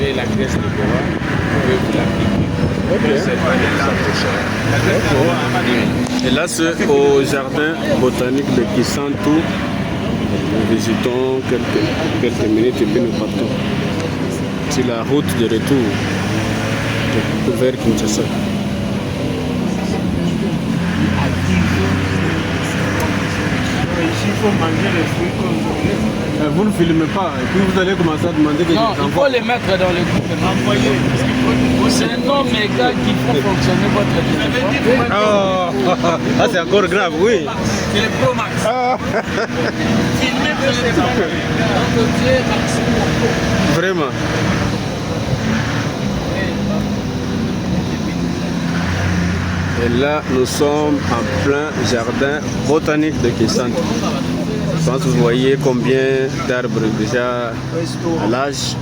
c'est la graisse de bois. Vous pouvez vous l'appliquer. Et là, c'est au jardin botanique de Kisantu. Nous visitons quelques minutes et puis nous partons. C'est la route de retour vers Kinshasa. Ici, il faut manger les fruits comme vous. Vous ne filmez pas, et puis vous allez commencer à demander que non, il faut les mettre dans le groupe. C'est un homme et gars qui font fonctionner votre téléphone. Ah, c'est encore grave, oui. C'est le Pro Max. Filmez pour les maximum. Vraiment. Et là, nous sommes en plein jardin botanique de Kisantu. Je pense que vous voyez combien d'arbres déjà à l'âge.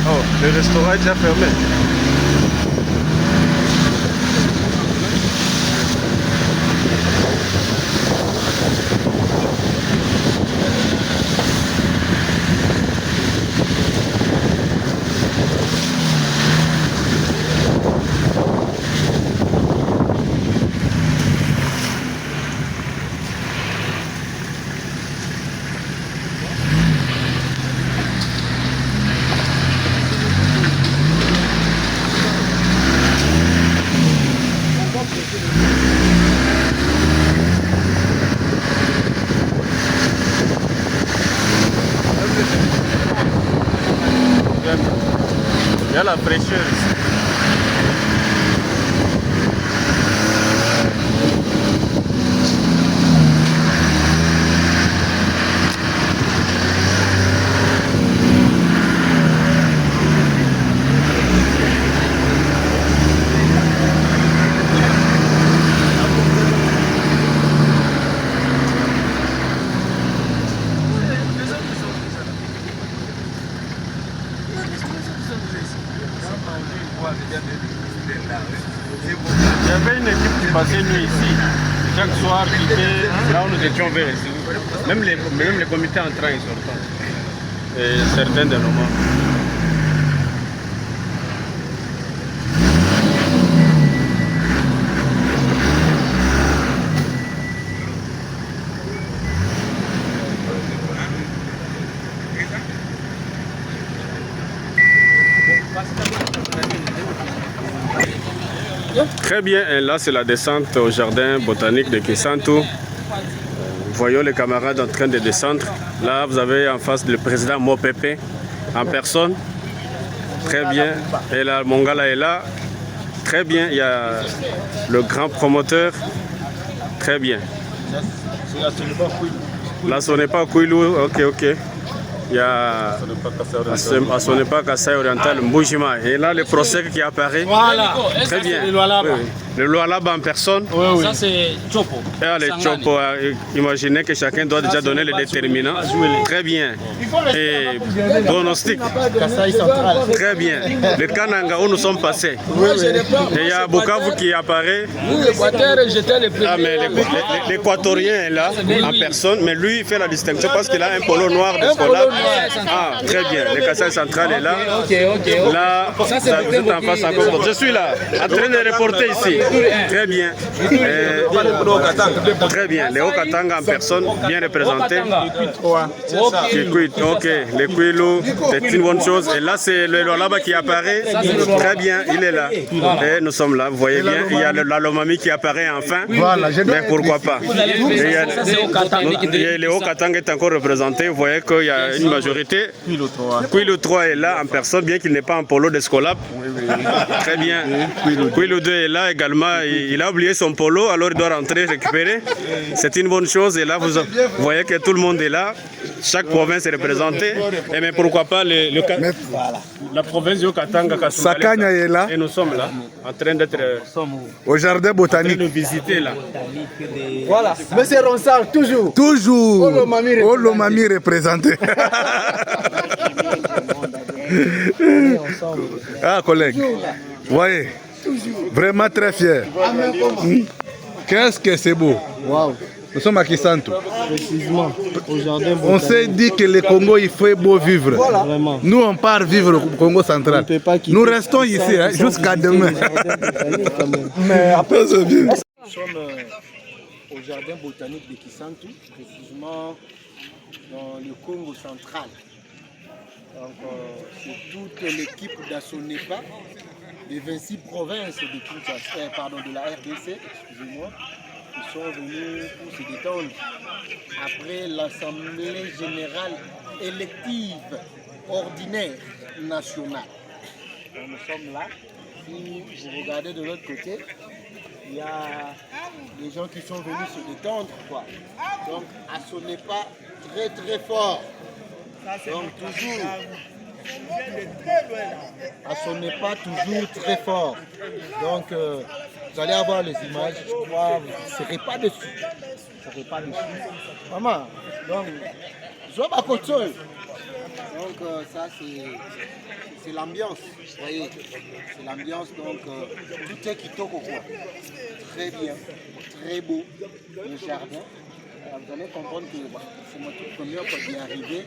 Oh, le restaurant est déjà fermé. Il y a la fraîcheur ici. Il y avait une équipe qui passait nuit ici. Chaque soir, qui était là où nous étions vers ici. Même les comités entrants et sortants. Et certains de nos membres. Très bien, et là c'est la descente au jardin botanique de Kisantu. Voyons les camarades en train de descendre. Là vous avez en face le président Mopepe en personne. Très bien, et là Mongala est là. Très bien, il y a le grand promoteur. Très bien. Là ce n'est pas Kouilou, ok. Il y a Assonepa Kassai Oriental Mboujima. Et là, le procès qui apparaît. Voilà. Très bien. Le Lualaba en personne. Oui. Ça, c'est Chopo. Et les Chopo, imaginez que chacun doit déjà donner les déterminants. Très bien. Et pronostic. Très bien. Le Kananga où nous sommes passés. Et il y a Bukavu qui apparaît. Ah, mais l'Équatorien est là en personne, mais lui il fait la distinction parce qu'il a un polo noir de Scola. Ah, très bien. Le Kassai central est là. Là, vous êtes en face encore. Je suis là, en train de reporter ici. Très bien. Très bien. Léo Katanga en personne, bien représenté. Ok, le Kouilou, c'est une bonne chose. Et là, c'est le Lolaba qui apparaît. Très bien, il est là. Et nous sommes là, vous voyez bien. Il y a la Lomami qui apparaît enfin. Mais pourquoi pas. Et Léo Katanga est encore représenté. Vous voyez qu'il y a une majorité. Kouilou 3 est là en personne, bien qu'il n'est pas en polo d'Escolap. Très bien. Kouilou 2 est là également. Il a oublié son polo, alors il doit rentrer récupérer. C'est une bonne chose. Et là, vous voyez que tout le monde est là. Chaque province est représentée. Et mais pourquoi pas la province de Katanga, Sakanya est là. Et nous sommes là, en train d'être au jardin botanique. De visiter là. Voilà. Monsieur Ronsard, toujours. Olomami représenté. Ah, collègue. Voyez, vraiment très fier. Qu'est-ce que c'est beau. Waouh. Nous sommes à Kisantu. Précisément, au jardin On s'est dit que le Congo, il faut beau vivre. Vraiment. Nous, on part vivre au Congo central. Nous restons ici jusqu'à demain. Mais après, c'est bien. nous sommes au jardin botanique de Kisantu, précisément dans le Congo central. Donc, c'est toute l'équipe d'Assonepa, des 26 provinces de Kinshasa, de la RDC, excusez-moi, qui sont venus pour se détendre après l'Assemblée générale élective ordinaire nationale. Donc, nous sommes là. Si vous regardez de l'autre côté, il y a des gens qui sont venus se détendre, quoi. Donc, Assonepa très très fort. Donc, toujours, Assonepa toujours très fort. Donc, vous allez avoir les images, je crois, vous ne serez pas dessus. Vous ne serez pas dessus. Maman, donc, je vais à côté. Donc, ça, c'est l'ambiance, vous voyez. C'est l'ambiance, donc, tout est kitoko, quoi. Très bien, très beau, le jardin. Vous allez comprendre que c'est ma toute première fois d'y arriver.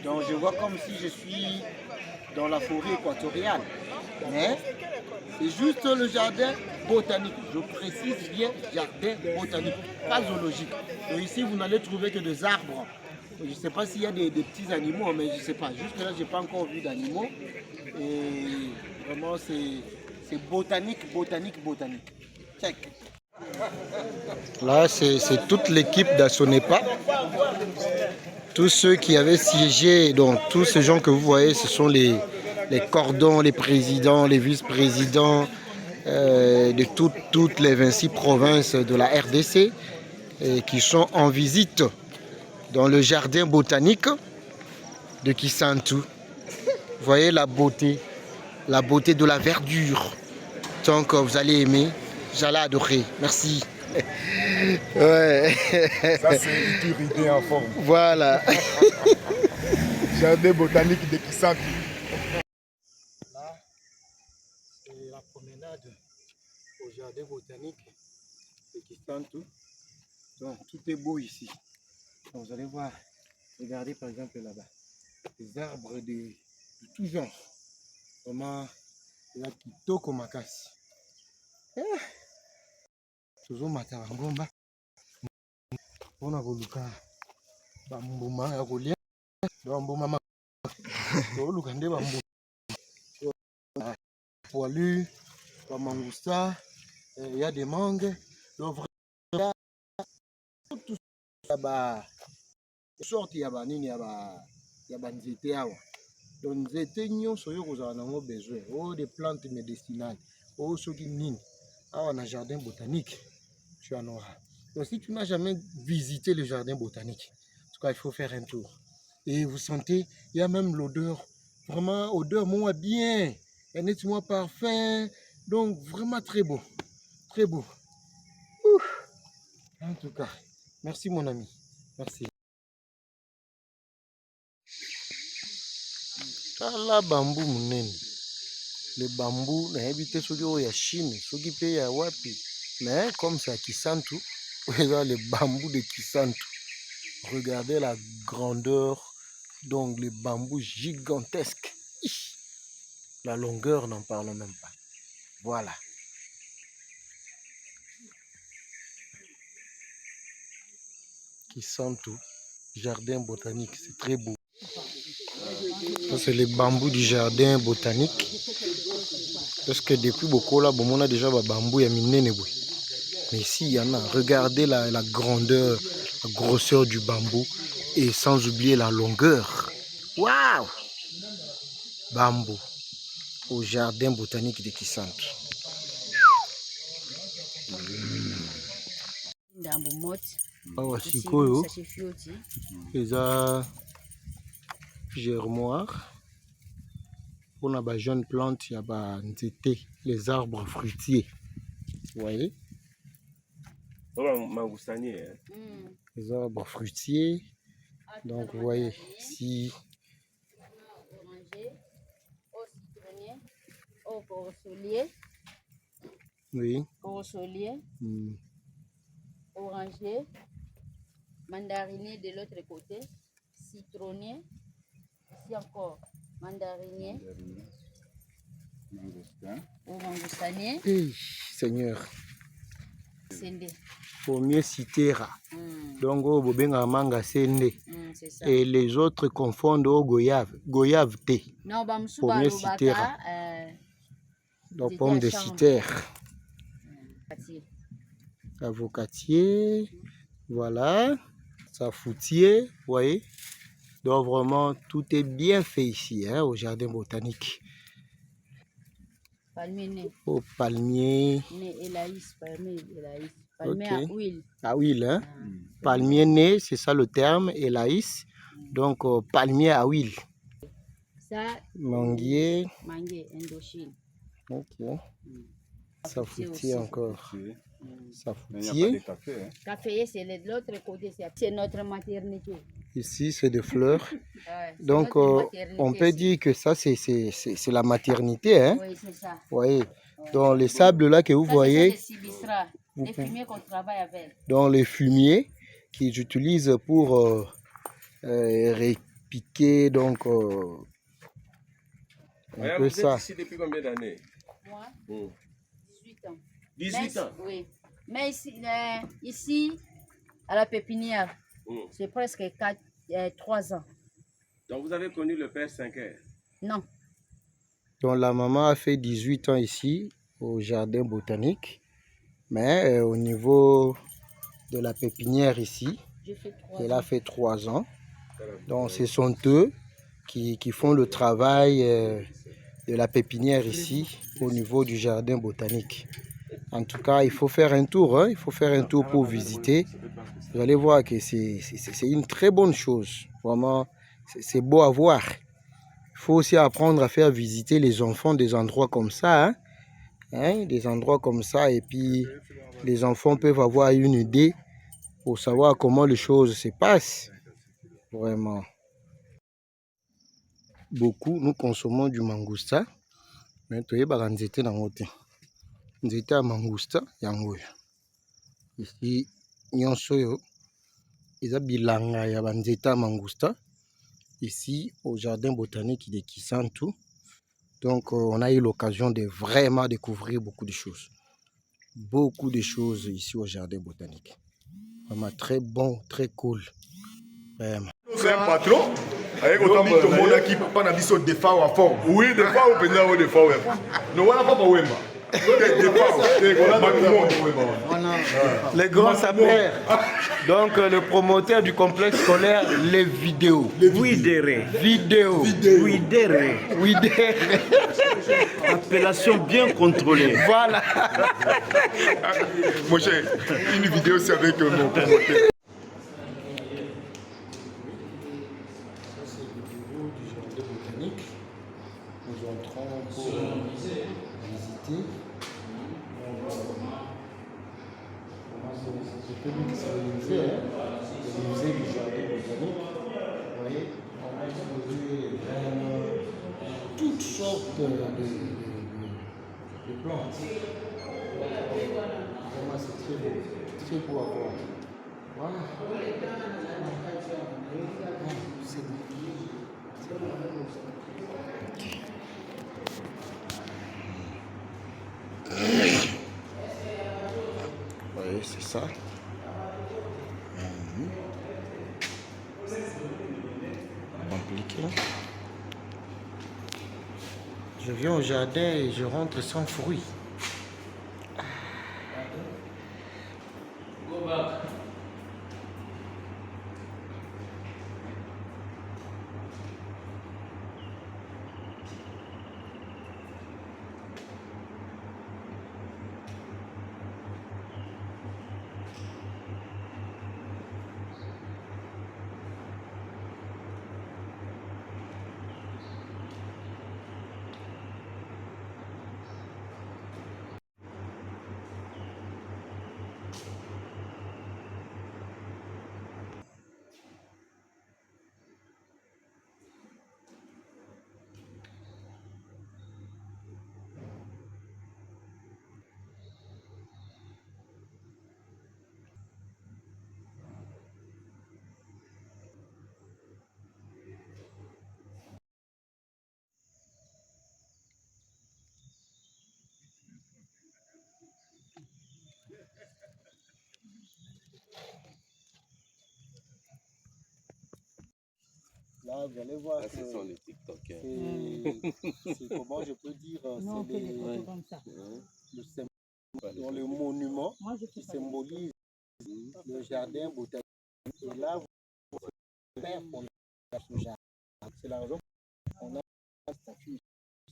Donc, je vois comme si je suis dans la forêt équatoriale. Mais c'est juste le jardin botanique. Je précise bien jardin botanique, pas zoologique. Donc ici, vous n'allez trouver que des arbres. Je ne sais pas s'il y a des petits animaux, mais je ne sais pas. Jusque là, je n'ai pas encore vu d'animaux. Et vraiment, c'est botanique, botanique, botanique. Check. Là, c'est toute l'équipe d'Assonepa. Tous ceux qui avaient siégé, donc tous ces gens que vous voyez, ce sont les cordons, les présidents, les vice-présidents de toutes les 26 provinces de la RDC qui sont en visite dans le jardin botanique de Kisantu. Vous voyez la beauté de la verdure. Donc vous allez aimer, j'allais adorer. Merci. Ouais. Ça, c'est une idée en forme. Voilà. Jardin botanique de Kisantu. Là, c'est la promenade au jardin botanique de Kisantu. Donc, tout est beau ici. Donc, vous allez voir, regardez par exemple là-bas, des arbres de tout genre. Vraiment, la kitoko makasi. Toujours matarangomba. On a voulu ka bambuma ya kolia. Bambuma oluka nde bambuma. Poilu, mangousta, il y a des mangues. Donc vraiment tout ça sorte ya ba nini ya ba nzete awa. Donc nzete nyonso yo kozala nango besoin. Oh des plantes médicinales. Oh soki nini. Awa na jardin botanique. Tu en auras. Donc si tu n'as jamais visité le jardin botanique, en tout cas il faut faire un tour. Et vous sentez, il y a même l'odeur, vraiment odeur moi bien, un nettement parfum, donc vraiment très beau, très beau. Ouf. En tout cas, merci mon ami, merci. Tala bambou munene, le bambou na habité sur ya Chine, sur qui paye à wapi, mais comme ça Kisantu, le bambou de Kisantu. Regardez la grandeur, donc les bambous gigantesques. La longueur, n'en parlons même pas. Voilà. Kisantu, jardin botanique, c'est très beau. Ça, c'est les bambous du jardin botanique. Parce que depuis beaucoup là, on a déjà des bambous à minene. Mais ici, il y en a. Regardez la grandeur, la grosseur du bambou. Et sans oublier la longueur. Waouh! Bambou. Au jardin botanique de Kisantu. Awa sikoyo eza germoire pour la jeune plante, il y a les arbres fruitiers. Vous voyez? Les arbres fruitiers. Donc vous voyez ici. corosolier. Oui. Corosolier. Oranger. Mandarinier de l'autre côté. Citronnier. Ici encore. Mandarinier. Ou mangoustanier. Hey, Seigneur. Sende. Faut mieux citer. Donc, au bobenga manga sende. C'est ça. Et les autres confondent au goyave. Goyave thé. Non, Faut mieux citer. Donc, pomme de citer. Avocatier. Voilà. Safoutier. Vous voyez. Donc, vraiment, tout est bien fait ici, hein, au jardin botanique. Palmier né. Au palmier. Né Elaïs, palmier Elaïs. Palmier à huile. À huile, hein. Palmier né, c'est ça le terme, Elaïs. Donc, palmier à huile. Ça, manguier. Manguier, Indochine. Ok. Safoutier encore. Safoutier. Il n'y a pas de café. Hein. Café, c'est de l'autre côté, c'est notre maternité. Ici, c'est des fleurs. Donc, on peut dire que ça, c'est la maternité. Hein? Oui, c'est ça. Voyez. Dans les sables là que vous voyez, les fumiers qu'on travaille avec. Dans les fumiers qu'ils utilisent pour répiquer, donc un peu ça. Ici depuis combien d'années? Moi, 18 ans. 18 ans? Oui. Mais ici à la pépinière, c'est presque 3 ans. Donc vous avez connu le père Cinquer? Non. Donc la maman a fait 18 ans ici au jardin botanique, mais au niveau de la pépinière ici, elle a fait 3 ans. Donc ce sont eux qui font le travail de la pépinière ici au niveau du jardin botanique. En tout cas, il faut faire un tour, hein? Il faut faire un tour pour visiter. Vous allez voir que c'est une très bonne chose. Vraiment, c'est beau à voir. Il faut aussi apprendre à faire visiter les enfants des endroits comme ça. Hein? Des endroits comme ça. Et puis, les enfants peuvent avoir une idée pour savoir comment les choses se passent. Vraiment. Beaucoup, nous consommons du mangousta. Mais tu as nzete na ngote. Nzete ya mangousta yango. Ici, nyonso yo. Eza bilanga ya banzete ya mangousta. Ici, au jardin botanique de Kisantu. Donc, on a eu l'occasion de vraiment découvrir beaucoup de choses. Beaucoup de choses ici au jardin botanique. Vraiment très bon, très cool. Vraiment. C'est un patron. Avec autant de monde qui pas na biso de fois à fond. Oui, des fois au pénal des fois. Non, on n'a pas wemba. Les grands sapeurs. Donc le promoteur du complexe scolaire, les vidéos. Widere. Vidéo. Widere. Appellation bien contrôlée. Voilà. Mon cher, une vidéo c'est avec mon promoteur. Nous entrons pour visiter. C'est le musée, hein? Le musée du jardin botanique. Vous voyez, on a exposé vraiment toutes sortes de plantes. Vraiment, c'est très beau à voir. Voilà. C'est bon. Oui, c'est ça. Compliqué. Je viens au jardin et je rentre sans fruits. Là, vous allez voir que ce sont les TikTokers. c'est comment je peux dire, c'est le monument qui symbolise le jardin botanique. Et là, vous faire ce jardin. C'est la raison pour laquelle on a un statut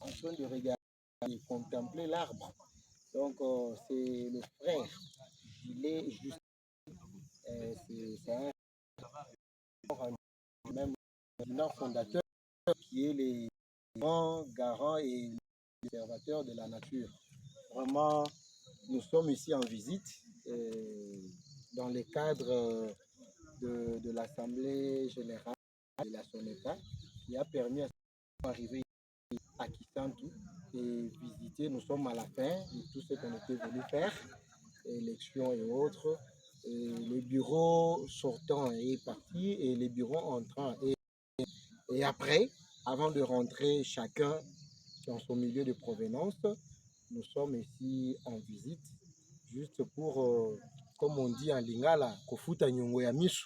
en train de regarder et contempler l'arbre. Donc, c'est le frère Gilet Juste. C'est un même fondateur qui est les grands garants et conservateurs de la nature. Vraiment, nous sommes ici en visite dans le cadre de l'Assemblée générale de la SONEPA qui a permis à d'arriver à Kisantu et visiter. Nous sommes à la fin de tout ce qu'on était venu faire, élections et autres. Et les bureaux sortants est parti et les bureaux entrants. Et après, avant de rentrer chacun dans son milieu de provenance, nous sommes ici en visite, juste pour, comme on dit en lingala, kofuta nyongo ya misu.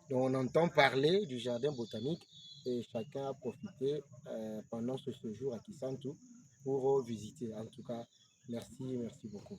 Donc on entend parler du jardin botanique et chacun a profité pendant ce séjour à Kisantu pour visiter. En tout cas, merci beaucoup.